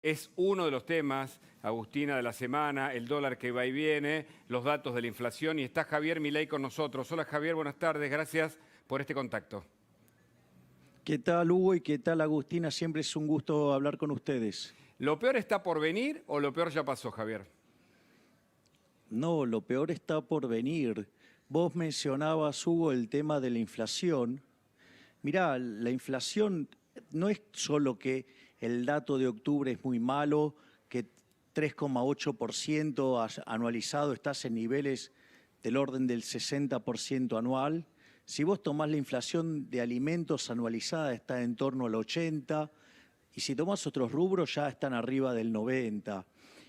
Es uno de los temas, Agustina, de la semana, el dólar que va y viene, los datos de la inflación, y está Javier Milei con nosotros. Hola Javier, buenas tardes, gracias por este contacto. ¿Qué tal, Hugo? ¿Y qué tal, Agustina? Siempre es un gusto hablar con ustedes. ¿Lo peor está por venir o lo peor ya pasó, Javier? No, lo peor está por venir. Vos mencionabas, Hugo, el tema de la inflación. Mirá, la inflación no es solo que el dato de octubre es muy malo, que 3,8% anualizado estás en niveles del orden del 60% anual. Si vos tomás la inflación de alimentos anualizada está en torno al 80%, y si tomás otros rubros ya están arriba del 90%.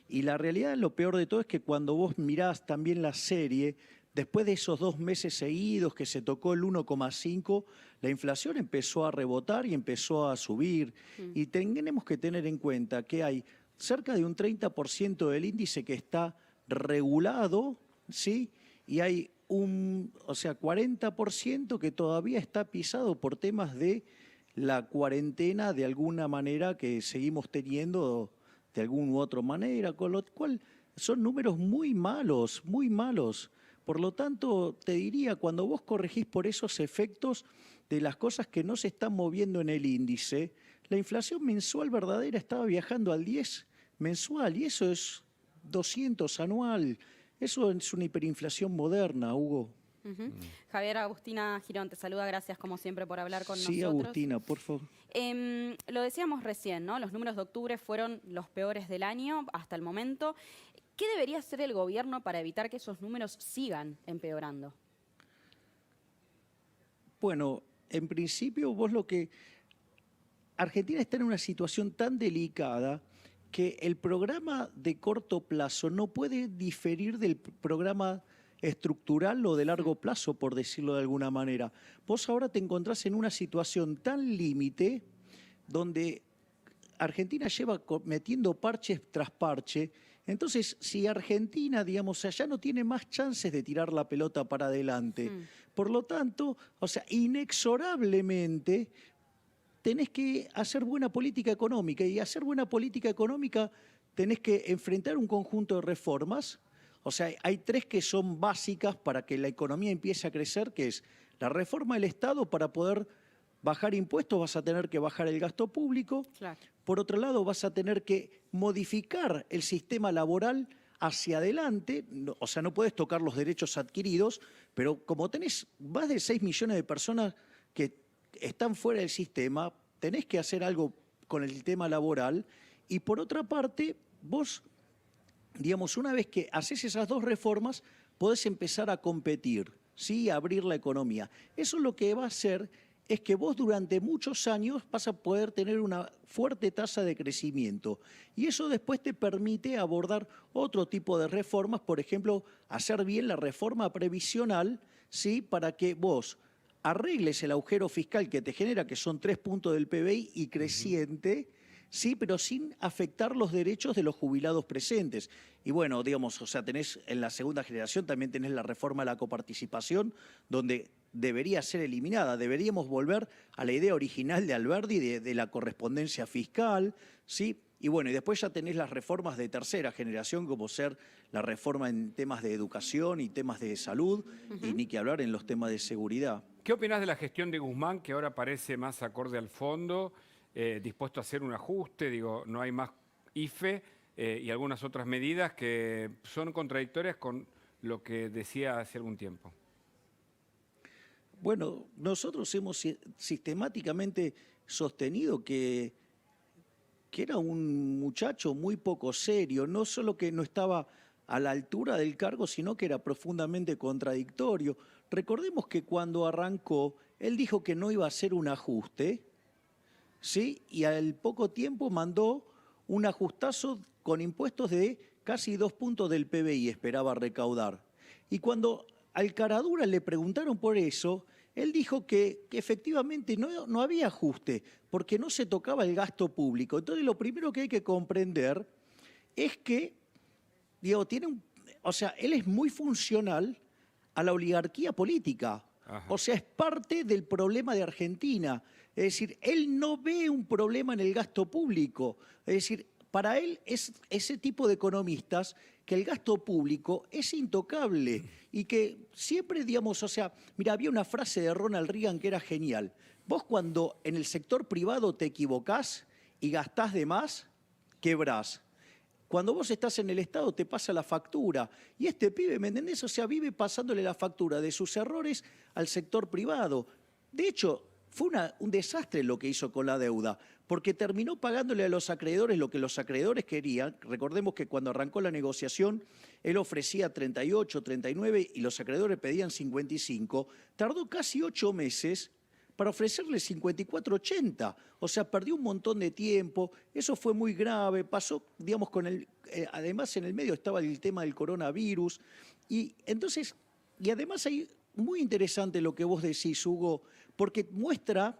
Y la realidad, lo peor de todo, es que cuando vos mirás también la serie, después de esos 2 meses seguidos que se tocó el 1,5, la inflación empezó a rebotar y empezó a subir. Y tenemos que tener en cuenta que hay cerca de un 30% del índice que está regulado, ¿sí? Y hay un 40% que todavía está pisado por temas de la cuarentena, de alguna manera, que seguimos teniendo de alguna u otra manera, con lo cual son números muy malos, muy malos. Por lo tanto, te diría, cuando vos corregís por esos efectos de las cosas que no se están moviendo en el índice, la inflación mensual verdadera estaba viajando al 10 mensual, y eso es 200 anual. Eso es una hiperinflación moderna, Hugo. Javier, Agustina Girón te saluda, gracias como siempre por hablar con Sí, nosotros. Agustina, por favor. Lo decíamos recién, ¿no? Los números de octubre fueron los peores del año hasta el momento. ¿Qué debería hacer el gobierno para evitar que esos números sigan empeorando? Bueno, en principio Argentina está en una situación tan delicada que el programa de corto plazo no puede diferir del programa estructural o de largo plazo, por decirlo de alguna manera. Vos ahora te encontrás en una situación tan límite donde Argentina lleva metiendo parches tras parche. Entonces, si Argentina, digamos, ya no tiene más chances de tirar la pelota para adelante, por lo tanto, inexorablemente tenés que hacer buena política económica, y hacer buena política económica tenés que enfrentar un conjunto de reformas. Hay 3 que son básicas para que la economía empiece a crecer, que es la reforma del Estado. Para poder bajar impuestos vas a tener que bajar el gasto público. Claro. Por otro lado, vas a tener que modificar el sistema laboral hacia adelante. No puedes tocar los derechos adquiridos, pero como tenés más de 6 millones de personas que están fuera del sistema, tenés que hacer algo con el tema laboral. Y por otra parte, vos, digamos, una vez que haces esas 2 reformas, podés empezar a competir, ¿sí? A abrir la economía. Eso lo que va a hacer es que vos durante muchos años vas a poder tener una fuerte tasa de crecimiento. Y eso después te permite abordar otro tipo de reformas, por ejemplo, hacer bien la reforma previsional, ¿sí? Para que vos arregles el agujero fiscal que te genera, que son 3 puntos del PBI y creciente, sí, pero sin afectar los derechos de los jubilados presentes. Y bueno, digamos, tenés en la segunda generación también tenés la reforma de la coparticipación, donde debería ser eliminada. Deberíamos volver a la idea original de Alberdi de la correspondencia fiscal, ¿sí? Y bueno, y después ya tenés las reformas de tercera generación, como ser la reforma en temas de educación y temas de salud, y ni que hablar en los temas de seguridad. ¿Qué opinás de la gestión de Guzmán, que ahora parece más acorde al fondo, dispuesto a hacer un ajuste? Digo, no hay más IFE y algunas otras medidas que son contradictorias con lo que decía hace algún tiempo. Bueno, nosotros hemos sistemáticamente sostenido que era un muchacho muy poco serio, no solo que no estaba a la altura del cargo, sino que era profundamente contradictorio. Recordemos que cuando arrancó, él dijo que no iba a hacer un ajuste, ¿sí? Y al poco tiempo mandó un ajustazo con impuestos de casi 2 puntos del PBI, esperaba recaudar. Y cuando al Caradura le preguntaron por eso, él dijo que efectivamente no había ajuste, porque no se tocaba el gasto público. Entonces, lo primero que hay que comprender es que, digo, él es muy funcional a la oligarquía política. Ajá. Es parte del problema de Argentina. Es decir, él no ve un problema en el gasto público. Es decir, para él es ese tipo de economistas que el gasto público es intocable y que siempre, digamos, o sea, mira, había una frase de Ronald Reagan que era genial. Vos cuando en el sector privado te equivocás y gastás de más, quebrás. Cuando vos estás en el Estado te pasa la factura. Y este pibe, ¿me entendés? O sea, vive pasándole la factura de sus errores al sector privado. De hecho, fue un desastre lo que hizo con la deuda, porque terminó pagándole a los acreedores lo que los acreedores querían. Recordemos que cuando arrancó la negociación, él ofrecía 38, 39 y los acreedores pedían 55. Tardó casi 8 meses para ofrecerle 54,80. O sea, perdió un montón de tiempo, eso fue muy grave, pasó, digamos, además en el medio estaba el tema del coronavirus. Y entonces, y además hay muy interesante lo que vos decís, Hugo, porque muestra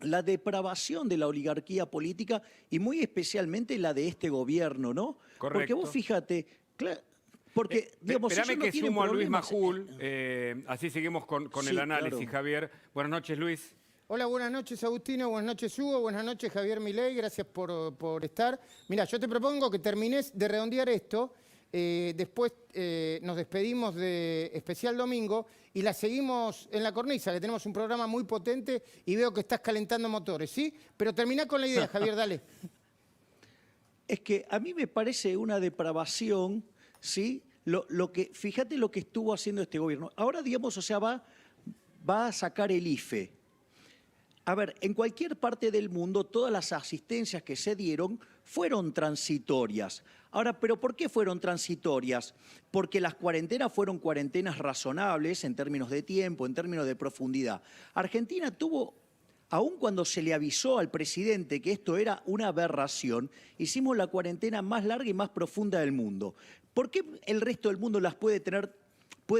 la depravación de la oligarquía política y muy especialmente la de este gobierno, ¿no? Correcto. Porque vos fíjate, porque, digamos, espérame ellos no que tienen sumo a Luis problemas. Majul, así seguimos con Sí, el análisis, claro. Javier. Buenas noches, Luis. Hola, buenas noches, Agustino. Buenas noches, Hugo. Buenas noches, Javier Milei. Gracias por estar. Mira, yo te propongo que termines de redondear esto. Después nos despedimos de Especial Domingo y la seguimos en La Cornisa, que tenemos un programa muy potente y veo que estás calentando motores, ¿sí? Pero termina con la idea, Javier, dale. Es que a mí me parece una depravación, ¿sí? Fíjate lo que estuvo haciendo este gobierno. Ahora, digamos, o sea, va a sacar el IFE. A ver, en cualquier parte del mundo todas las asistencias que se dieron fueron transitorias. Ahora, ¿pero por qué fueron transitorias? Porque las cuarentenas fueron cuarentenas razonables en términos de tiempo, en términos de profundidad. Argentina tuvo, aun cuando se le avisó al presidente que esto era una aberración, hicimos la cuarentena más larga y más profunda del mundo. ¿Por qué el resto del mundo las puede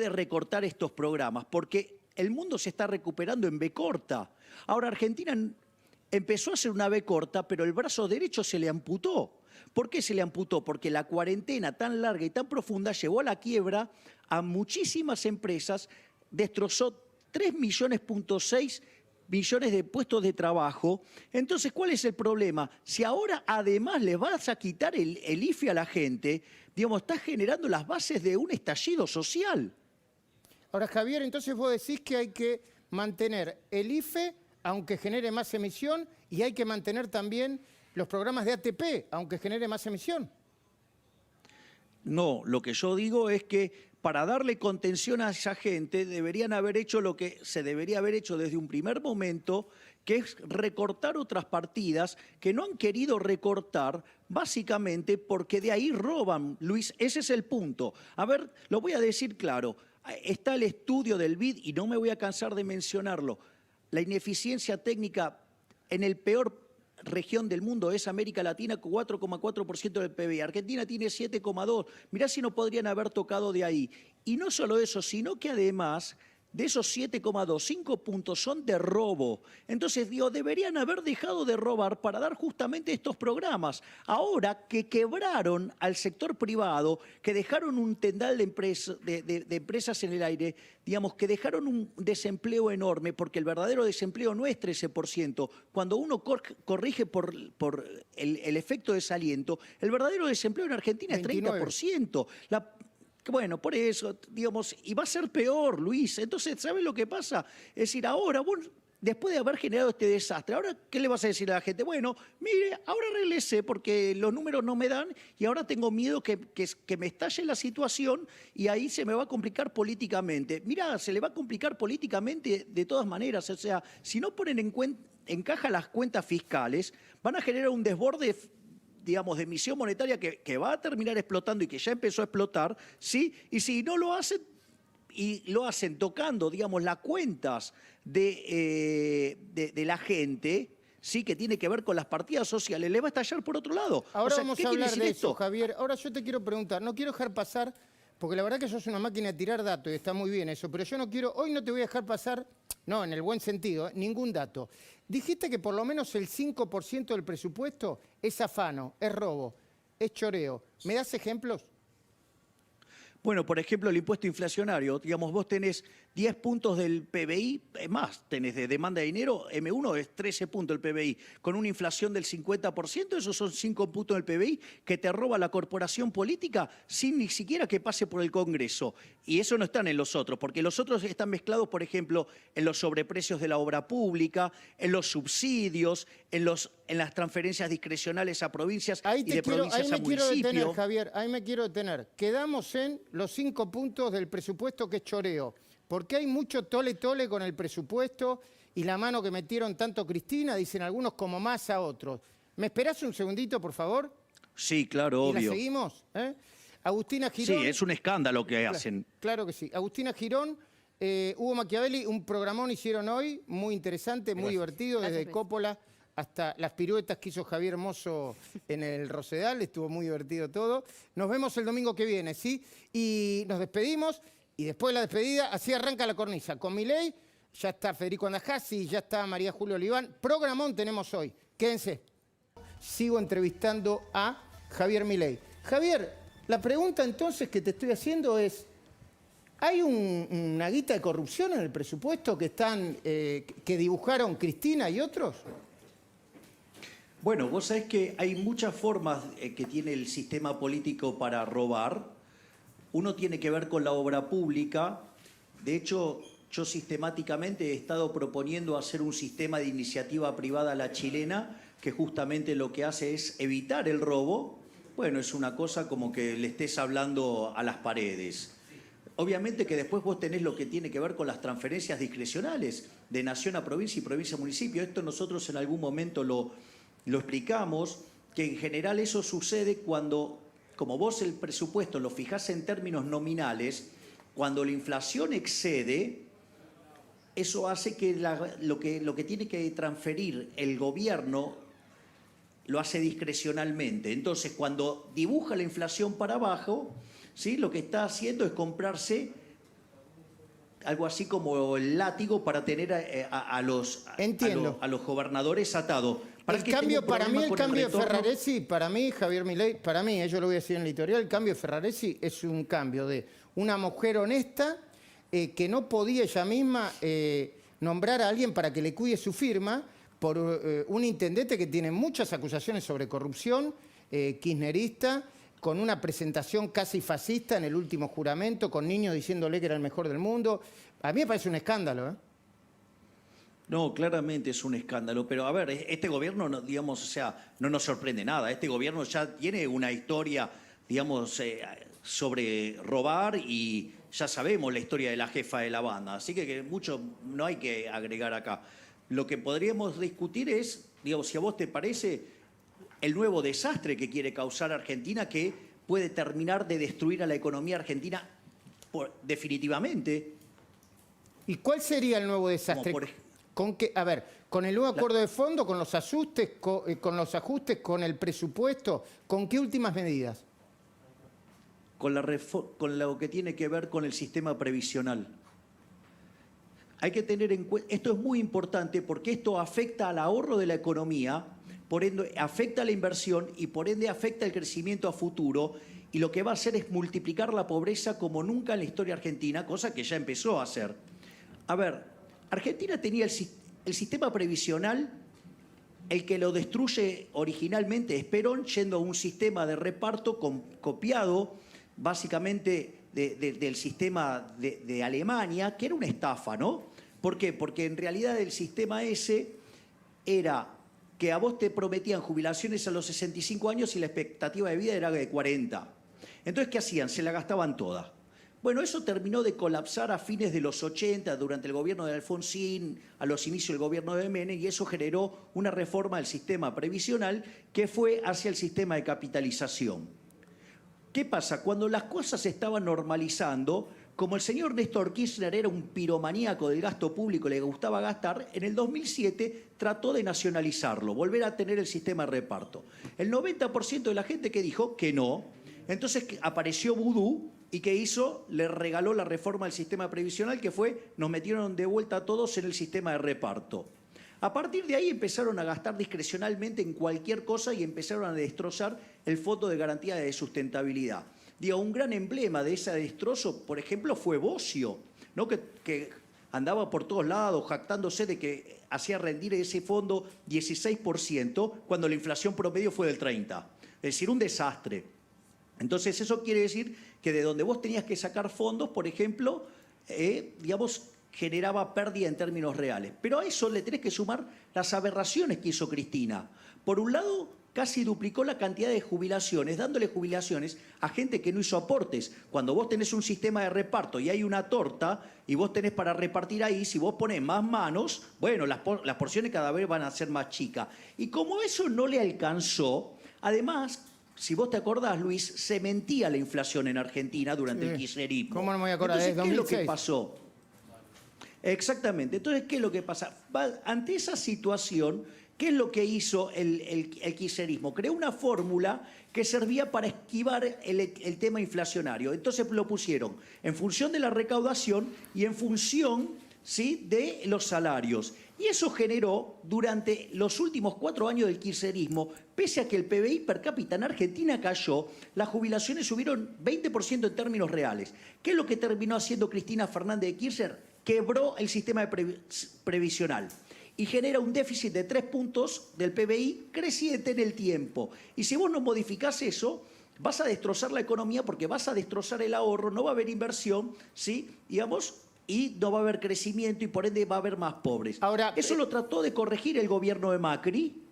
recortar estos programas? Porque el mundo se está recuperando en B corta. Ahora Argentina empezó a hacer una B corta, pero el brazo derecho se le amputó. ¿Por qué se le amputó? Porque la cuarentena tan larga y tan profunda llevó a la quiebra a muchísimas empresas, destrozó 3,6 millones de puestos de trabajo. Entonces, ¿cuál es el problema? Si ahora además le vas a quitar el IFE a la gente, digamos, estás generando las bases de un estallido social. Ahora, Javier, entonces vos decís que hay que mantener el IFE, aunque genere más emisión, y hay que mantener también los programas de ATP, aunque genere más emisión. No, lo que yo digo es que para darle contención a esa gente deberían haber hecho lo que se debería haber hecho desde un primer momento, que es recortar otras partidas que no han querido recortar, básicamente porque de ahí roban, Luis, ese es el punto. A ver, lo voy a decir claro, está el estudio del BID y no me voy a cansar de mencionarlo. La ineficiencia técnica en el peor región del mundo es América Latina con 4,4% del PBI. Argentina tiene 7,2%. Mirá si no podrían haber tocado de ahí. Y no solo eso, sino que además de esos 7,2, 5 puntos son de robo. Entonces, digo, deberían haber dejado de robar para dar justamente estos programas. Ahora que quebraron al sector privado, que dejaron un tendal de empresas en el aire, digamos, que dejaron un desempleo enorme, porque el verdadero desempleo no es 13%. Cuando uno corrige por el efecto desaliento, el verdadero desempleo en Argentina 29. es 30%. Bueno, por eso, digamos, y va a ser peor, Luis. Entonces, ¿sabes lo que pasa? Es decir, ahora, vos, después de haber generado este desastre, ahora, ¿qué le vas a decir a la gente? Bueno, mire, ahora arréglese porque los números no me dan y ahora tengo miedo que me estalle la situación y ahí se me va a complicar políticamente. Mirá, se le va a complicar políticamente de todas maneras. O sea, si no ponen en caja las cuentas fiscales, van a generar un desborde, digamos, de emisión monetaria que va a terminar explotando y que ya empezó a explotar, ¿sí? Y si no lo hacen, y lo hacen tocando, digamos, las cuentas de la gente, sí, que tiene que ver con las partidas sociales, le va a estallar por otro lado. Ahora o sea, vamos ¿qué a quiere hablar decir de esto? eso, Javier. Ahora yo te quiero preguntar, no quiero dejar pasar, porque la verdad que sos una máquina de tirar datos y está muy bien eso, pero yo no quiero, hoy no te voy a dejar pasar, no, en el buen sentido, ningún dato. Dijiste que por lo menos el 5% del presupuesto es afano, es robo, es choreo. ¿Me das ejemplos? Bueno, por ejemplo, el impuesto inflacionario. Digamos, vos tenés 10 puntos del PBI, más, tenés de demanda de dinero, M1 es 13 puntos el PBI. Con una inflación del 50%, esos son 5 puntos del PBI que te roba la corporación política sin ni siquiera que pase por el Congreso. Y eso no están en los otros, porque los otros están mezclados, por ejemplo, en los sobreprecios de la obra pública, en los subsidios, en las transferencias discrecionales a provincias y de provincias a municipios. Ahí me quiero detener, Javier, ahí me quiero detener. Quedamos en los 5 puntos del presupuesto que es choreo, porque hay mucho tole-tole con el presupuesto y la mano que metieron tanto Cristina, dicen algunos, como más a otros. ¿Me esperás un segundito, por favor? Sí, claro, ¿Y obvio. la seguimos? Agustina Girón. Sí, es un escándalo que hacen. Claro que sí. Agustina Girón, Hugo Machiavelli, un programón hicieron hoy, muy interesante, muy divertido, desde Gracias. Coppola hasta las piruetas que hizo Javier Mozo en el Rosedal, estuvo muy divertido todo. Nos vemos el domingo que viene, ¿sí? Y nos despedimos, y después de la despedida, así arranca la cornisa. Con Milei, ya está Federico Andajasi, ya está María Julia Oliván. Programón tenemos hoy. Quédense. Sigo entrevistando a Javier Milei. Javier, la pregunta entonces que te estoy haciendo es, ¿hay una guita de corrupción en el presupuesto que dibujaron Cristina y otros? Bueno, vos sabés que hay muchas formas que tiene el sistema político para robar. Uno tiene que ver con la obra pública. De hecho, yo sistemáticamente he estado proponiendo hacer un sistema de iniciativa privada a la chilena que justamente lo que hace es evitar el robo. Bueno, es una cosa como que le estés hablando a las paredes. Obviamente que después vos tenés lo que tiene que ver con las transferencias discrecionales de nación a provincia y provincia a municipio. Esto nosotros en algún momento lo explicamos, que en general eso sucede cuando, como vos el presupuesto lo fijás en términos nominales, cuando la inflación excede, eso hace que lo que tiene que transferir el gobierno lo hace discrecionalmente. Entonces, cuando dibuja la inflación para abajo, ¿sí?, lo que está haciendo es comprarse algo así como el látigo para tener a los gobernadores atados. Para mí, el cambio de Ferraresi, para mí, Javier Milei, para mí, yo lo voy a decir en el editorial, el cambio de Ferraresi es un cambio de una mujer honesta que no podía ella misma nombrar a alguien para que le cuide su firma por un intendente que tiene muchas acusaciones sobre corrupción, kirchnerista, con una presentación casi fascista en el último juramento, con niños diciéndole que era el mejor del mundo. A mí me parece un escándalo, ¿eh? No, claramente es un escándalo, pero a ver, este gobierno, digamos, o sea, no nos sorprende nada. Este gobierno ya tiene una historia, digamos, sobre robar y ya sabemos la historia de la jefa de la banda, así que mucho no hay que agregar acá. Lo que podríamos discutir es, digamos, si a vos te parece, el nuevo desastre que quiere causar Argentina, que puede terminar de destruir a la economía argentina definitivamente. ¿Y cuál sería el nuevo desastre? ¿Con qué? A ver, ¿con el nuevo acuerdo de fondo, con los ajustes, con el presupuesto? ¿Con qué últimas medidas? Con lo que tiene que ver con el sistema previsional. Hay que tener en cuenta, esto es muy importante porque esto afecta al ahorro de la economía, por ende afecta a la inversión y por ende afecta el crecimiento a futuro, y lo que va a hacer es multiplicar la pobreza como nunca en la historia argentina, cosa que ya empezó a hacer. A ver, Argentina tenía el sistema previsional, el que lo destruye originalmente es Perón, yendo a un sistema de reparto copiado básicamente del sistema de Alemania, que era una estafa, ¿no? ¿Por qué? Porque en realidad el sistema ese era que a vos te prometían jubilaciones a los 65 años y la expectativa de vida era de 40. Entonces, ¿qué hacían? Se la gastaban toda. Bueno, eso terminó de colapsar a fines de los 80, durante el gobierno de Alfonsín, a los inicios del gobierno de Menem, y eso generó una reforma del sistema previsional que fue hacia el sistema de capitalización. ¿Qué pasa? Cuando las cosas se estaban normalizando, como el señor Néstor Kirchner era un piromaníaco del gasto público, le gustaba gastar, en el 2007 trató de nacionalizarlo, volver a tener el sistema de reparto. El 90% de la gente que dijo que no, entonces apareció Vudú, y ¿qué hizo? Le regaló la reforma del sistema previsional, que fue, nos metieron de vuelta a todos en el sistema de reparto. A partir de ahí empezaron a gastar discrecionalmente en cualquier cosa y empezaron a destrozar el Fondo de Garantía de Sustentabilidad. Digo, un gran emblema de ese destrozo, por ejemplo, fue Bocio, ¿no? Que andaba por todos lados jactándose de que hacía rendir ese fondo 16% cuando la inflación promedio fue del 30%. Es decir, un desastre. Entonces, eso quiere decir que de donde vos tenías que sacar fondos, por ejemplo, digamos, generaba pérdida en términos reales. Pero a eso le tenés que sumar las aberraciones que hizo Cristina. Por un lado, casi duplicó la cantidad de jubilaciones, dándole jubilaciones a gente que no hizo aportes. Cuando vos tenés un sistema de reparto y hay una torta y vos tenés para repartir ahí, si vos ponés más manos, bueno, las porciones cada vez van a ser más chicas. Y como eso no le alcanzó, además, si vos te acordás, Luis, se mentía la inflación en Argentina durante el kirchnerismo. ¿Cómo no me voy a acordar? Entonces, ¿qué es lo 2006? que pasó? Exactamente. Entonces, ¿qué es lo que pasa? Ante esa situación, ¿qué es lo que hizo el kirchnerismo? Creó una fórmula que servía para esquivar el tema inflacionario. Entonces lo pusieron en función de la recaudación y en función, ¿sí?, de los salarios. Y eso generó, durante los últimos 4 años del kirchnerismo, pese a que el PBI per cápita en Argentina cayó, las jubilaciones subieron 20% en términos reales. ¿Qué es lo que terminó haciendo Cristina Fernández de Kirchner? Quebró el sistema previsional y genera un déficit de 3 puntos del PBI creciente en el tiempo. Y si vos no modificás eso, vas a destrozar la economía porque vas a destrozar el ahorro, no va a haber inversión, ¿sí?, digamos, y no va a haber crecimiento y por ende va a haber más pobres. Ahora, eso lo trató de corregir el gobierno de Macri,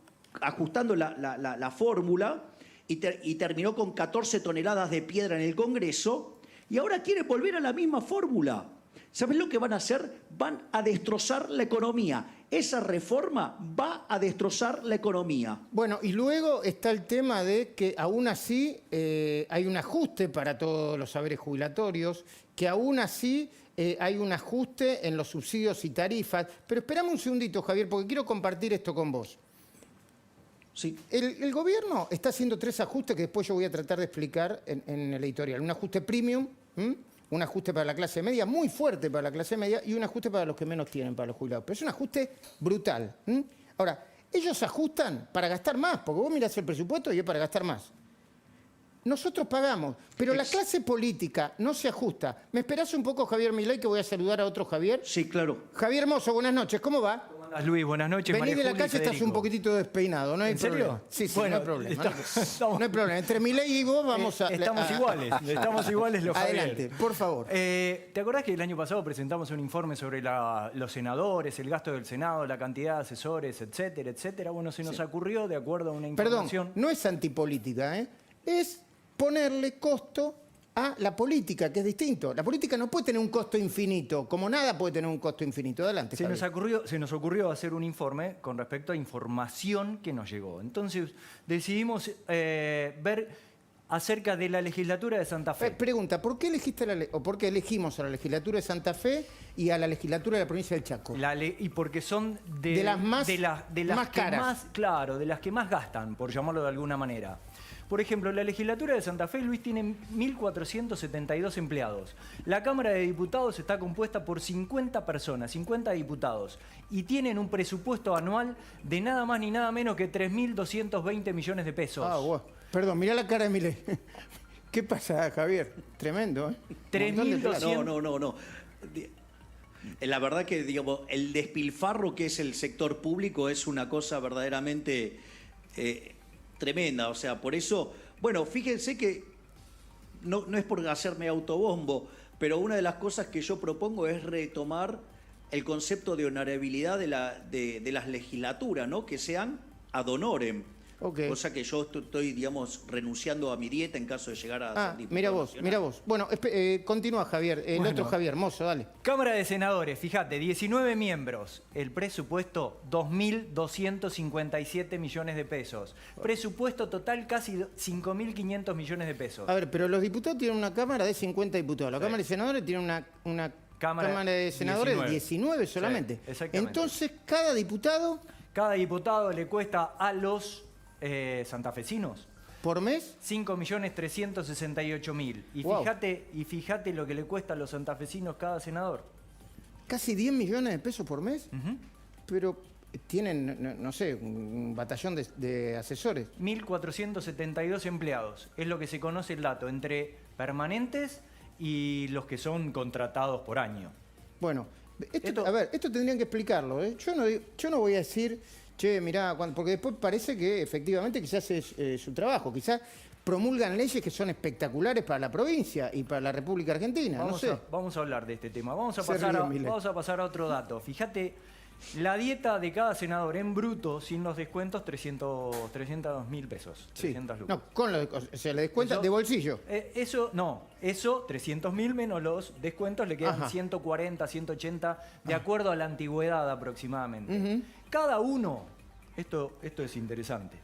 ajustando la fórmula, y terminó con 14 toneladas de piedra en el Congreso, y ahora quiere volver a la misma fórmula. ¿Sabes lo que van a hacer? Van a destrozar la economía. Esa reforma va a destrozar la economía. Bueno, y luego está el tema de que aún así hay un ajuste para todos los saberes jubilatorios, que aún así hay un ajuste en los subsidios y tarifas. Pero esperame un segundito, Javier, porque quiero compartir esto con vos. Sí. El gobierno está haciendo 3 ajustes que después yo voy a tratar de explicar en el editorial. Un ajuste premium, un ajuste para la clase media, muy fuerte para la clase media, y un ajuste para los que menos tienen, para los jubilados. Pero es un ajuste brutal. Ahora, ellos ajustan para gastar más, porque vos mirás el presupuesto y es para gastar más. Nosotros pagamos, pero la clase política no se ajusta. ¿Me esperás un poco, Javier Milei, que voy a saludar a otro Javier? Sí, claro. Javier Mozo, buenas noches, ¿cómo va? Luis, buenas noches. Vení de la Julia y calle, estás Federico. un poquitito despeinado, ¿no hay ¿En problema? serio? Sí, sí, Bueno, no hay problema. estamos- No hay problema. Entre Milei y vos vamos a... Estamos iguales los Javier. Adelante, por favor. ¿Te acordás que el año pasado presentamos un informe sobre los senadores, el gasto del Senado, la cantidad de asesores, etcétera, etcétera? Bueno, se nos ocurrió, de acuerdo a una Perdón, información... no es antipolítica, ¿eh? Es ponerle costo a la política, que es distinto. La política no puede tener un costo infinito, como nada puede tener un costo infinito. Adelante, Se Javier. nos ocurrió hacer un informe con respecto a información que nos llegó. Entonces decidimos ver acerca de la legislatura de Santa Fe. Pregunta, ¿por qué por qué elegimos a la legislatura de Santa Fe y a la legislatura de la provincia del Chaco? Y porque son De las más- de las más que caras. más, claro, de las que más gastan, por llamarlo de alguna manera. Por ejemplo, la legislatura de Santa Fe, Luis, tiene 1.472 empleados. La Cámara de Diputados está compuesta por 50 personas, 50 diputados, y tienen un presupuesto anual de nada más ni nada menos que 3.220 millones de pesos. Ah, bueno. Perdón, mirá la cara de Milei. ¿Qué pasa, Javier? Tremendo, ¿eh? 3.200. No. La verdad que, digamos, el despilfarro que es el sector público es una cosa verdaderamente tremenda. O sea, por eso, bueno, fíjense que no es por hacerme autobombo, pero una de las cosas que yo propongo es retomar el concepto de honorabilidad de las legislaturas, ¿no? Que sean ad honorem. Ok. Cosa que yo estoy, digamos, renunciando a mi dieta en caso de llegar a ser diputado mira vos, nacional. mira vos. Bueno, continúa, Javier. El otro Javier, Mozo, dale. Cámara de Senadores, fíjate, 19 miembros. El presupuesto, 2.257 millones de pesos. Presupuesto total, casi 5.500 millones de pesos. A ver, pero los diputados tienen una Cámara de 50 diputados. La Cámara de Senadores tiene una Cámara de Senadores de 19 solamente. Sí, exactamente. Entonces, cada diputado, Cada diputado le cuesta a los santafesinos por mes, 5.368.000. Y Wow. fíjate lo que le cuesta a los santafesinos cada senador. casi 10 millones de pesos por mes. Pero tienen, no sé, un batallón de asesores. 1.472 empleados. Es lo que se conoce el dato, entre permanentes y los que son contratados por año. Bueno, a ver, esto tendrían que explicarlo, ¿eh? Yo no voy a decir, che, mirá, porque después parece que efectivamente quizás es su trabajo, quizás promulgan leyes que son espectaculares para la provincia y para la República Argentina, no sé. Vamos a hablar de este tema. Vamos a Se pasar ríe Milei. pasar a otro dato. Fíjate, la dieta de cada senador en bruto, sin los descuentos, 300.000 pesos. Sí. 300 lucas. No, se le descuenta Eso- de bolsillo. Eso, 300.000 menos los descuentos le quedan Ajá. 140, 180, de acuerdo a la antigüedad aproximadamente. Cada uno, esto es interesante,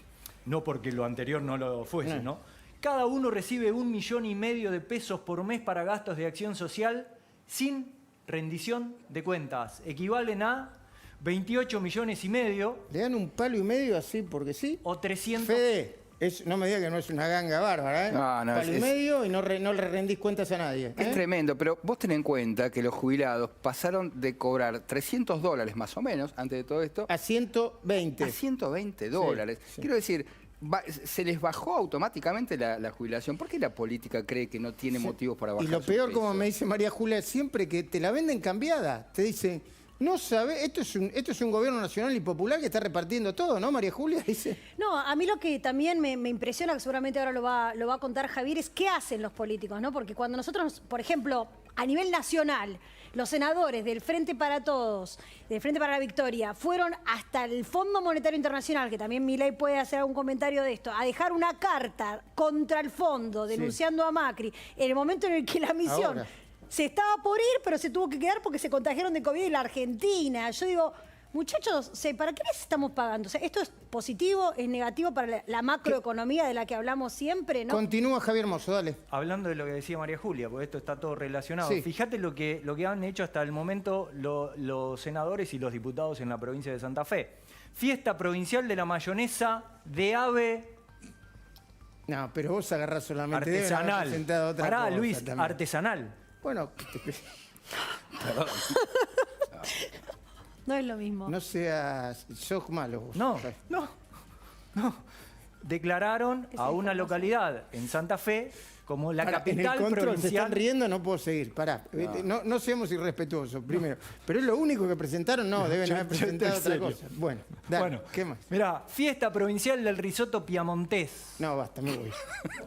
no porque lo anterior no lo fuese, ¿no? Cada uno recibe 1,5 millones de pesos por mes para gastos de acción social sin rendición de cuentas. Equivalen a 28,5 millones Le dan un palo y medio así porque sí. o 300... Fede, no me diga que no es una ganga bárbara, ¿eh? No, palo y es- medio y no le rendís cuentas a nadie. Es ¿eh? tremendo, pero vos ten en cuenta que los jubilados pasaron de cobrar $300 más o menos, antes de todo esto, A 120. a $120. sí. Quiero decir, se les bajó automáticamente la jubilación. ¿Por qué la política cree que no tiene motivos para bajar Y lo su peor, peso? como me dice María Julia, siempre que te la venden cambiada, te dicen, no sabe, esto es un gobierno nacional y popular que está repartiendo todo, ¿no, María Julia? Dice. No, a mí lo que también me impresiona, que seguramente ahora lo va a contar Javier, es qué hacen los políticos, ¿no? Porque cuando nosotros, por ejemplo, a nivel nacional, los senadores del Frente para Todos, del Frente para la Victoria, fueron hasta el Fondo Monetario Internacional, que también Milei puede hacer algún comentario de esto, a dejar una carta contra el fondo denunciando a Macri, en el momento en el que la misión Ahora. se estaba por ir, pero se tuvo que quedar porque se contagiaron de COVID en la Argentina. Yo digo, muchachos, ¿para qué les estamos pagando? O sea, ¿esto es positivo, es negativo para la macroeconomía de la que hablamos siempre, no? Continúa Javier Mozo, dale. Hablando de lo que decía María Julia, porque esto está todo relacionado. Sí. Fíjate lo que han hecho hasta el momento los senadores y los diputados en la provincia de Santa Fe. Fiesta provincial de la mayonesa de ave No, pero vos agarrás solamente. deben haber artesanal. presentado otra Pará, cosa Luis, también. artesanal. Bueno, No es lo mismo. no seas. Sos malo vos. No, no. Declararon a una localidad en Santa Fe como la Pará, capital en el control se provincial. están riendo, no puedo seguir. Pará, no seamos irrespetuosos, primero. Pero es lo único que presentaron, no, deben haber presentado en otra serio. cosa. Bueno, dale, Bueno, ¿qué más? mirá, fiesta provincial del risotto piamontés. No, basta, me voy.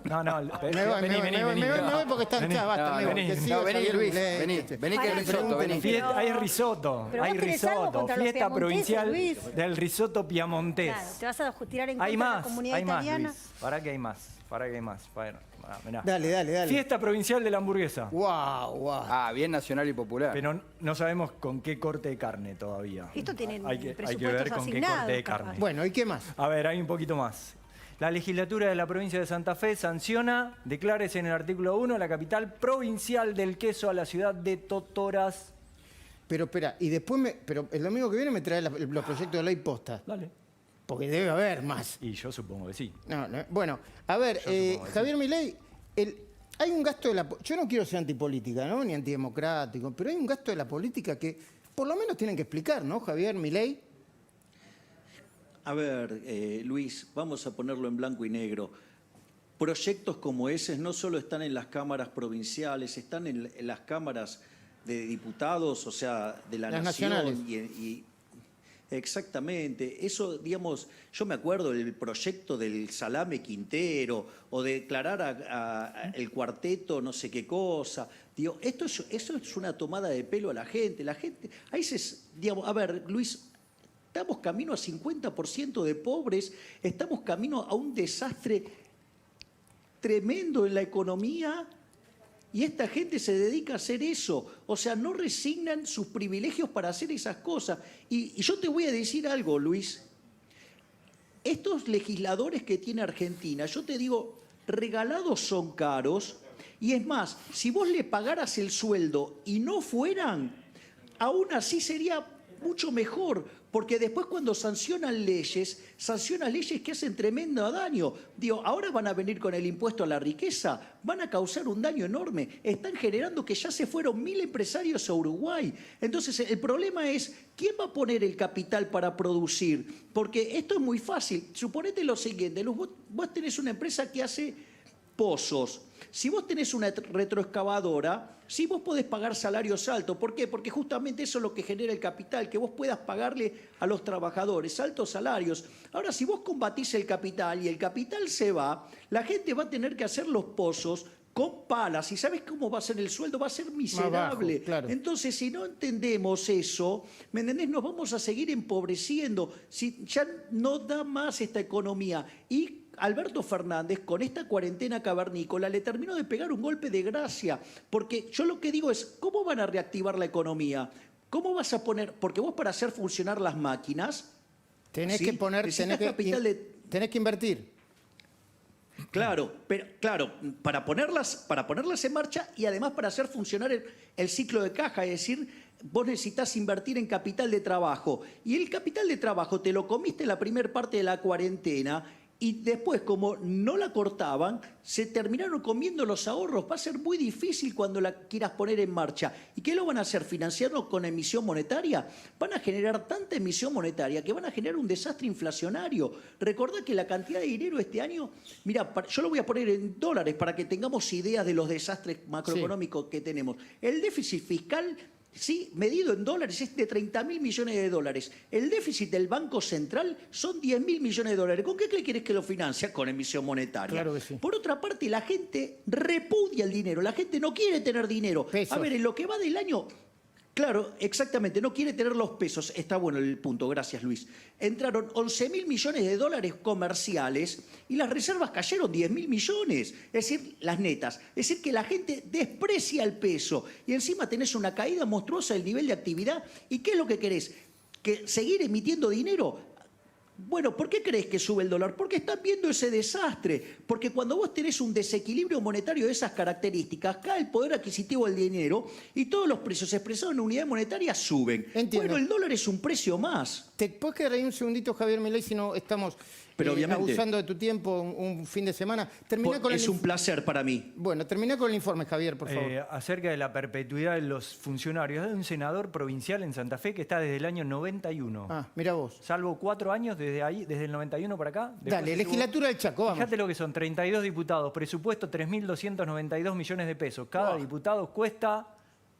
No, Me voy porque están ya, basta, me voy. vení, Que no, siga vení, Javier Luis, Milei, vení, este. vení que hay Pará, risotto, vení. Hay risotto, Pero hay vos tenés algo risotto. contra los Fiesta piamonteses, provincial Luis. del risotto piamontés. Claro, te vas a tirar en Hay contra de la más, comunidad hay más, italiana. Luis. Para que hay más, para que hay más. Mirá. Dale. Fiesta provincial de la hamburguesa. Wow. Ah, bien nacional y popular. Pero no sabemos con qué corte de carne todavía. Esto tiene hay que ver presupuestos con qué asignados, corte de capaz. carne. Bueno, ¿y qué más? A ver, hay un poquito más. La legislatura de la provincia de Santa Fe sanciona, declárese en el artículo 1, la capital provincial del queso a la ciudad de Totoras. Pero espera, y después pero el domingo que viene me trae los proyectos de ley posta. Dale. Porque debe haber más. Y yo supongo que sí. No, bueno, a ver, supongo que Javier Milei, hay un gasto de la... Yo no quiero ser antipolítica, ¿no? Ni antidemocrático, pero hay un gasto de la política que por lo menos tienen que explicar, ¿no, Javier Milei? A ver, Luis, vamos a ponerlo en blanco y negro. Proyectos como ese no solo están en las cámaras provinciales, están en las cámaras de diputados, o sea, de la Las nación. nacionales. Exactamente. Eso, digamos, yo me acuerdo del proyecto del Salame Quintero o de declarar a el cuarteto no sé qué cosa. Digo, eso es una tomada de pelo a la gente. La gente, a veces, digamos, a ver, Luis, estamos camino a 50% de pobres, estamos camino a un desastre tremendo en la economía y esta gente se dedica a hacer eso. O sea, no resignan sus privilegios para hacer esas cosas. Y yo te voy a decir algo, Luis. Estos legisladores que tiene Argentina, yo te digo, regalados son caros. Y es más, si vos le pagaras el sueldo y no fueran, aún así sería mucho mejor, porque después cuando sancionan leyes que hacen tremendo daño. Digo, ahora van a venir con el impuesto a la riqueza, van a causar un daño enorme. Están generando que ya se fueron 1000 empresarios a Uruguay. Entonces, el problema es, ¿quién va a poner el capital para producir? Porque esto es muy fácil. Suponete lo siguiente, Luz, vos tenés una empresa que hace pozos. Si vos tenés una retroexcavadora, sí vos podés pagar salarios altos. ¿Por qué? Porque justamente eso es lo que genera el capital, que vos puedas pagarle a los trabajadores altos salarios. Ahora, si vos combatís el capital y el capital se va, la gente va a tener que hacer los pozos con palas. ¿Y sabés cómo va a ser el sueldo? Va a ser miserable. Bajo, claro. Entonces, si no entendemos eso, ¿me entendés? Nos vamos a seguir empobreciendo. Si ya no da más esta economía. Y Alberto Fernández, con esta cuarentena cavernícola, le terminó de pegar un golpe de gracia. Porque yo lo que digo es, ¿cómo van a reactivar la economía? ¿Cómo vas a poner? Porque vos, para hacer funcionar las máquinas, Tenés ¿sí? que poner, necesitas capital de... tenés que invertir. Claro, pero claro, para ponerlas en marcha y además para hacer funcionar el ciclo de caja, es decir, vos necesitas invertir en capital de trabajo. Y el capital de trabajo te lo comiste en la primera parte de la cuarentena y después, como no la cortaban, se terminaron comiendo los ahorros. Va a ser muy difícil cuando la quieras poner en marcha. ¿Y qué lo van a hacer? ¿Financiarlo con emisión monetaria? Van a generar tanta emisión monetaria que van a generar un desastre inflacionario. Recordá que la cantidad de dinero este año, mira, yo lo voy a poner en dólares para que tengamos ideas de los desastres macroeconómicos que tenemos. El déficit fiscal, sí, medido en dólares, es de 30.000 millones de dólares. El déficit del Banco Central son 10.000 millones de dólares. ¿Con qué querés que lo financia? Con emisión monetaria. Claro que sí. Por otra parte, la gente repudia el dinero. La gente no quiere tener dinero. Pesos. A ver, en lo que va del año... Claro, exactamente, no quiere tener los pesos. Está bueno el punto, gracias Luis. Entraron 11.000 millones de dólares comerciales y las reservas cayeron 10.000 millones. Es decir, las netas. Es decir, que la gente desprecia el peso y encima tenés una caída monstruosa del nivel de actividad. ¿Y qué es lo que querés? ¿Que seguir emitiendo dinero? Bueno, ¿por qué crees que sube el dólar? Porque están viendo ese desastre. Porque cuando vos tenés un desequilibrio monetario de esas características, cae el poder adquisitivo del dinero y todos los precios expresados en unidad monetaria suben. Entiendo. Bueno, el dólar es un precio más. ¿Te puedes quedar ahí un segundito, Javier Milei, si no estamos Pero obviamente, abusando de tu tiempo un fin de semana? Terminá con es un placer para mí. Bueno, termina con el informe, Javier, por favor. Acerca de la perpetuidad de los funcionarios. Hay un senador provincial en Santa Fe que está desde el año 91. Ah, mira vos. Salvo 4 años desde ahí, desde el 91 para acá. Después Dale, estuvo- legislatura del Chaco, vamos. Fíjate lo que son, 32 diputados, presupuesto 3.292 millones de pesos. Cada diputado cuesta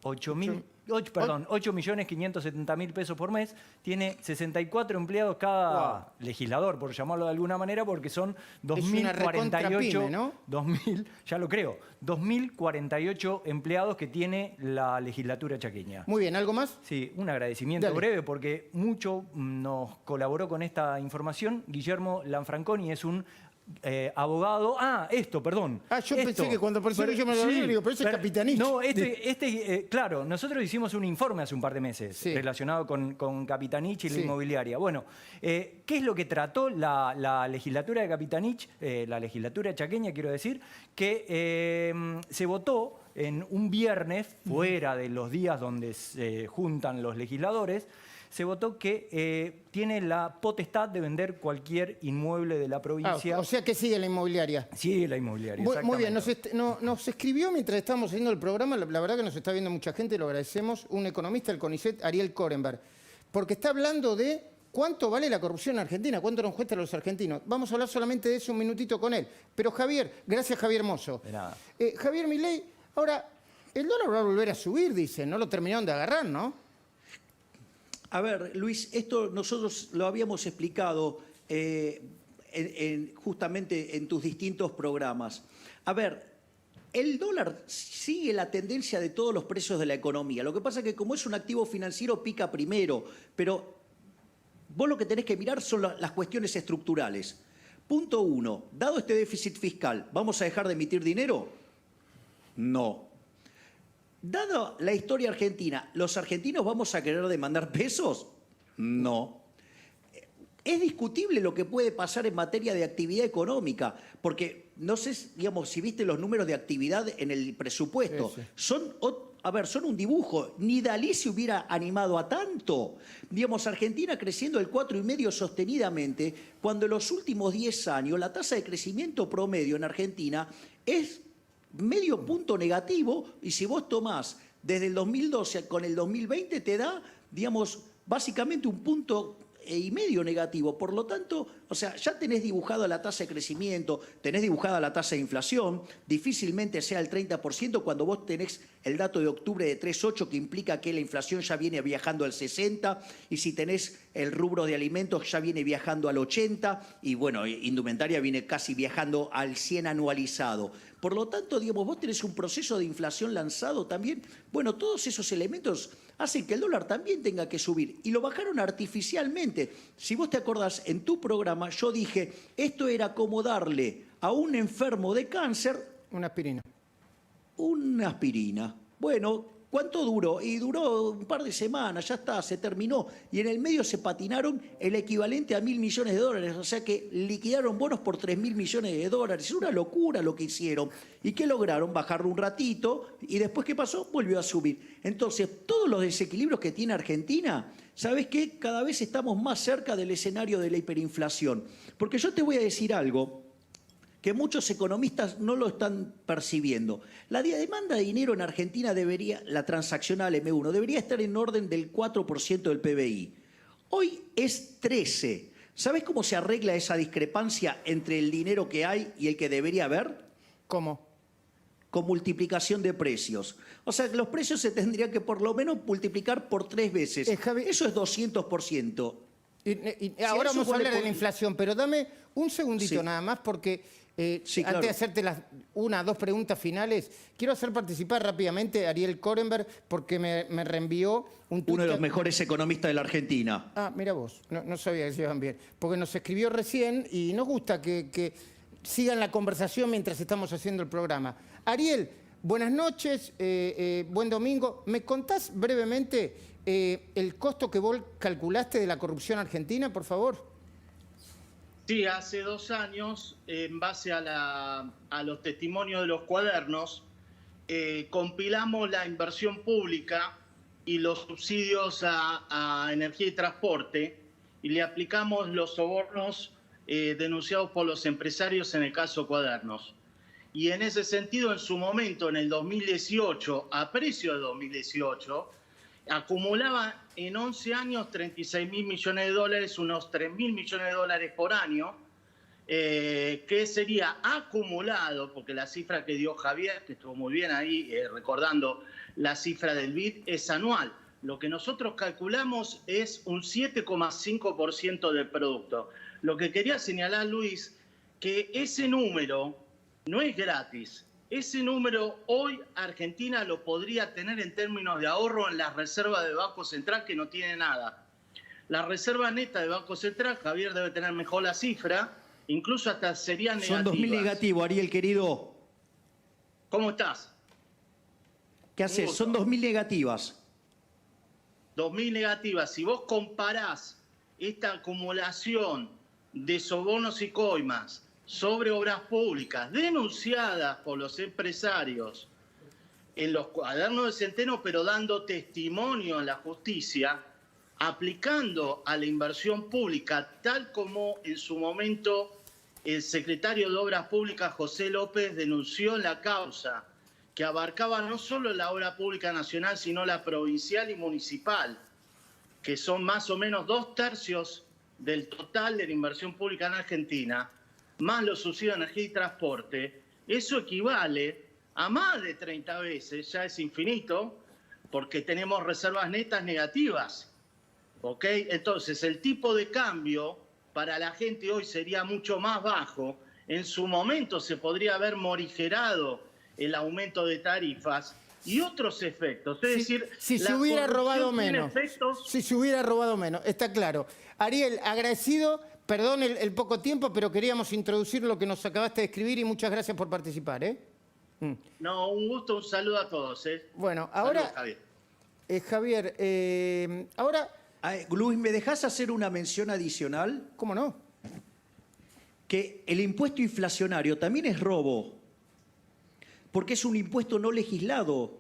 8.570.000 pesos por mes. Tiene 64 empleados cada legislador, por llamarlo de alguna manera, porque son una recontra 2.048, pyme, ¿no? 2.000, ya lo creo, 2.048 empleados que tiene la legislatura chaqueña. Muy bien, ¿algo más? Sí, un agradecimiento Dale. breve porque mucho nos colaboró con esta información. Guillermo Lanfranconi es un abogado. Perdón. Yo pensé que cuando apareció Guillermo Lanfranconi, digo, pero ese es Capitanich. No, claro, nosotros hicimos un informe hace un par de meses Sí. relacionado con Capitanich y la Sí. inmobiliaria. Bueno, ¿qué es lo que trató la legislatura de Capitanich, la legislatura chaqueña, quiero decir? Que se votó en un viernes, fuera de los días donde se juntan los legisladores, se votó que tiene la potestad de vender cualquier inmueble de la provincia. O sea que sigue la inmobiliaria. Sí, la inmobiliaria. Muy bien, exactamente. nos escribió mientras estábamos haciendo el programa, la verdad que nos está viendo mucha gente, lo agradecemos, un economista del CONICET, Ariel Korenberg, porque está hablando de cuánto vale la corrupción en Argentina, cuánto nos cuesta a los argentinos. Vamos a hablar solamente de eso un minutito con él. Pero Javier, gracias Javier Mozo. De nada. Javier Milei, ahora, el dólar va a volver a subir, dicen, no lo terminaron de agarrar, ¿no? A ver, Luis, esto nosotros lo habíamos explicado justamente en tus distintos programas. A ver, el dólar sigue la tendencia de todos los precios de la economía. Lo que pasa es que como es un activo financiero, pica primero, pero vos lo que tenés que mirar son las cuestiones estructurales. Punto 1, dado este déficit fiscal, ¿vamos a dejar de emitir dinero? No. Dado la historia argentina, ¿los argentinos vamos a querer demandar pesos? No. Es discutible lo que puede pasar en materia de actividad económica, porque no sé, digamos, si viste los números de actividad en el presupuesto. Sí, sí. Son a ver, son un dibujo. Ni Dalí se hubiera animado a tanto. Digamos, Argentina creciendo el 4,5 sostenidamente, cuando en los últimos 10 años la tasa de crecimiento promedio en Argentina es medio punto negativo, y si vos tomás desde el 2012 con el 2020 te da, digamos, básicamente 1,5 puntos negativo. Por lo tanto, o sea, ya tenés dibujada la tasa de crecimiento, tenés dibujada la tasa de inflación, difícilmente sea el 30% cuando vos tenés el dato de octubre de 3,8, que implica que la inflación ya viene viajando al 60, y si tenés el rubro de alimentos ya viene viajando al 80, y bueno, indumentaria viene casi viajando al 100 anualizado. Por lo tanto, digamos, vos tenés un proceso de inflación lanzado también. Bueno, todos esos elementos hacen que el dólar también tenga que subir. Y lo bajaron artificialmente. Si vos te acordás, en tu programa yo dije, esto era como darle a un enfermo de cáncer Una aspirina. una aspirina. Bueno, ¿cuánto duró? Y duró un par de semanas, ya está, se terminó. Y en el medio se patinaron el equivalente a $1.000 millones. O sea que liquidaron bonos por $3.000 millones. Es una locura lo que hicieron. ¿Y qué lograron? Bajarlo un ratito. ¿Y después qué pasó? Volvió a subir. Entonces, todos los desequilibrios que tiene Argentina, ¿sabes qué? Cada vez estamos más cerca del escenario de la hiperinflación. Porque yo te voy a decir algo que muchos economistas no lo están percibiendo. La demanda de dinero en Argentina debería, la transaccional M1, debería estar en orden del 4% del PBI. Hoy es 13%. ¿Sabes cómo se arregla esa discrepancia entre el dinero que hay y el que debería haber? ¿Cómo? Con multiplicación de precios. O sea, los precios se tendrían que por lo menos multiplicar por 3 veces. Javi, eso es 200%. Y ahora vamos a hablar de la inflación, pero dame un segundito nada más porque Sí, antes claro. de hacerte las 2 preguntas finales, quiero hacer participar rápidamente a Ariel Korenberg porque me reenvió un tuit. Uno de los mejores economistas de la Argentina. Ah, mira vos, no sabía que se llevan bien. Porque nos escribió recién y nos gusta que sigan la conversación mientras estamos haciendo el programa. Ariel, buenas noches, buen domingo. ¿Me contás brevemente el costo que vos calculaste de la corrupción argentina, por favor? Sí, hace 2 años, en base a los testimonios de los cuadernos, compilamos la inversión pública y los subsidios a energía y transporte y le aplicamos los sobornos denunciados por los empresarios en el caso Cuadernos. Y en ese sentido, en su momento, en el 2018, a precio de 2018, acumulaba en 11 años 36.000 millones de dólares, unos 3.000 millones de dólares por año, que sería acumulado, porque la cifra que dio Javier, que estuvo muy bien ahí recordando la cifra del BID, es anual. Lo que nosotros calculamos es un 7,5% del producto. Lo que quería señalar, Luis, que ese número no es gratis. Ese número hoy Argentina lo podría tener en términos de ahorro en las reservas del Banco Central, que no tiene nada. La reserva neta del Banco Central, Javier debe tener mejor la cifra, incluso hasta serían negativas. Son 2.000 negativos, Ariel, querido. ¿Cómo estás? ¿Qué haces? Son 2.000 negativas. 2.000 negativas. Si vos comparás esta acumulación de sobornos y coimas sobre obras públicas denunciadas por los empresarios en los cuadernos de Centeno, pero dando testimonio en la justicia, aplicando a la inversión pública, tal como en su momento el secretario de Obras Públicas, José López, denunció en la causa, que abarcaba no solo la obra pública nacional, sino la provincial y municipal, que son más o menos 2/3 del total de la inversión pública en Argentina, más los subsidios de energía y transporte. Eso equivale a más de 30 veces, ya es infinito, porque tenemos reservas netas negativas. ¿Ok? Entonces, el tipo de cambio para la gente hoy sería mucho más bajo. En su momento se podría haber morigerado el aumento de tarifas y otros efectos. Es decir, si se la hubiera corrupción robado tiene menos. efectos. Si se hubiera robado menos, está claro. Ariel, agradecido, perdón el poco tiempo, pero queríamos introducir lo que nos acabaste de escribir y muchas gracias por participar. No, un gusto, un saludo a todos. Bueno, ahora, Saludos, Javier. Javier, ahora, Luis, ¿me dejás hacer una mención adicional? ¿cómo no? Que el impuesto inflacionario también es robo, porque es un impuesto no legislado.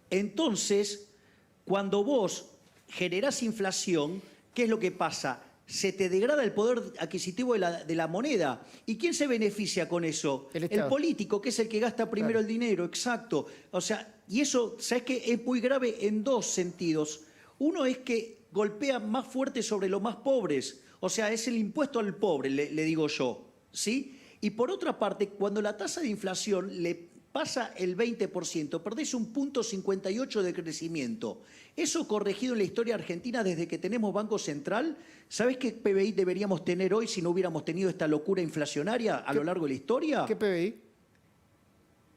Entonces, cuando vos generás inflación, ¿qué es lo que pasa? Se te degrada el poder adquisitivo de la moneda. ¿Y quién se beneficia con eso? El Estado. Político, que es el que gasta primero el dinero, exacto. O sea, y eso, ¿sabes qué? Es muy grave en dos sentidos. Uno es que golpea más fuerte sobre los más pobres. O sea, es el impuesto al pobre, le digo yo, ¿sí? Y por otra parte, cuando la tasa de inflación le pasa el 20%, perdés un 0,58 de crecimiento. Eso corregido en la historia argentina desde que tenemos Banco Central, ¿sabés qué PBI deberíamos tener hoy si no hubiéramos tenido esta locura inflacionaria a lo largo de la historia? ¿Qué PBI?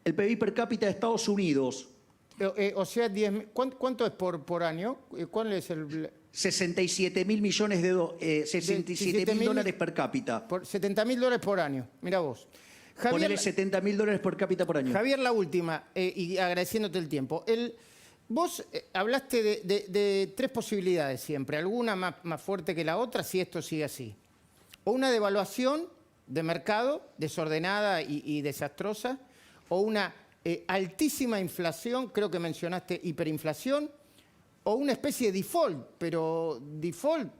El PBI per cápita de Estados Unidos. O sea, ¿cuánto es por año? ¿Cuál es el...? 67 mil millones de 67 mil dólares per cápita. Por $70.000 por año. Mira vos. Ponele 70 mil dólares per cápita por año. Javier, la última, y agradeciéndote el tiempo. Vos hablaste de tres posibilidades siempre, alguna más fuerte que la otra si esto sigue así. O una devaluación de mercado desordenada y desastrosa, o una altísima inflación, creo que mencionaste hiperinflación, o una especie de default, pero default,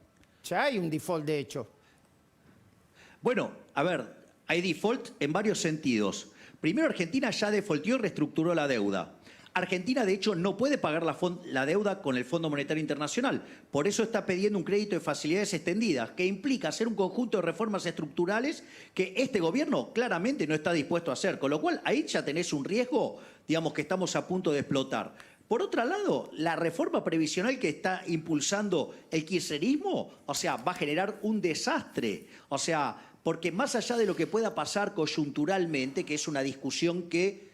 ya hay un default de hecho. Bueno, a ver, hay default en varios sentidos. Primero, Argentina ya defaultió y reestructuró la deuda. Argentina, de hecho, no puede pagar la deuda con el Fondo Monetario Internacional. Por eso está pidiendo un crédito de facilidades extendidas, que implica hacer un conjunto de reformas estructurales que este gobierno claramente no está dispuesto a hacer. Con lo cual, ahí ya tenés un riesgo, digamos, que estamos a punto de explotar. Por otro lado, la reforma previsional que está impulsando el kirchnerismo, o sea, va a generar un desastre. O sea, porque más allá de lo que pueda pasar coyunturalmente, que es una discusión que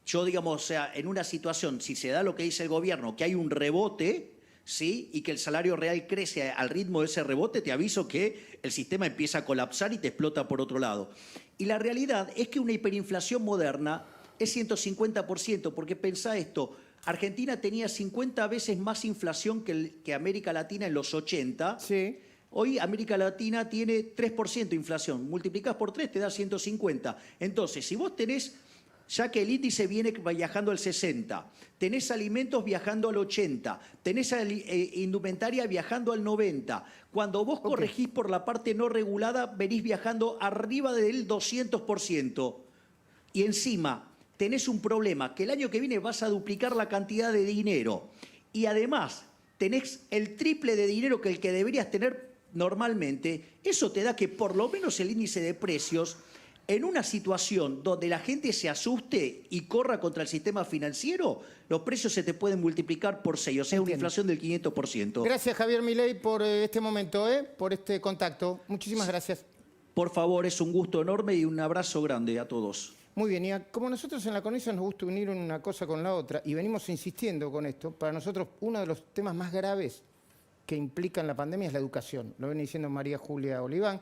yo, digamos, o sea, en una situación, si se da lo que dice el gobierno, que hay un rebote, ¿sí? Y que el salario real crece al ritmo de ese rebote, te aviso que el sistema empieza a colapsar y te explota por otro lado. Y la realidad es que una hiperinflación moderna es 150%, porque pensá esto, Argentina tenía 50 veces más inflación que América Latina en los 80. Sí. Hoy América Latina tiene 3% de inflación. Multiplicás por 3, te da 150. Entonces, si vos tenés, ya que el índice viene viajando al 60, tenés alimentos viajando al 80, tenés indumentaria viajando al 90, cuando vos corregís por la parte no regulada, venís viajando arriba del 200%. Y encima tenés un problema, que el año que viene vas a duplicar la cantidad de dinero. Y además, tenés el triple de dinero que el que deberías tener normalmente. Eso te da que por lo menos el índice de precios, en una situación donde la gente se asuste y corra contra el sistema financiero, los precios se te pueden multiplicar por 6, o sea, una inflación del 500%. Gracias, Javier Milei, por este momento, por este contacto. Muchísimas gracias. Por favor, es un gusto enorme y un abrazo grande a todos. Muy bien, y como nosotros en la CONICET nos gusta unir una cosa con la otra, y venimos insistiendo con esto, para nosotros uno de los temas más graves que implican la pandemia es la educación. Lo viene diciendo María Julia Oliván.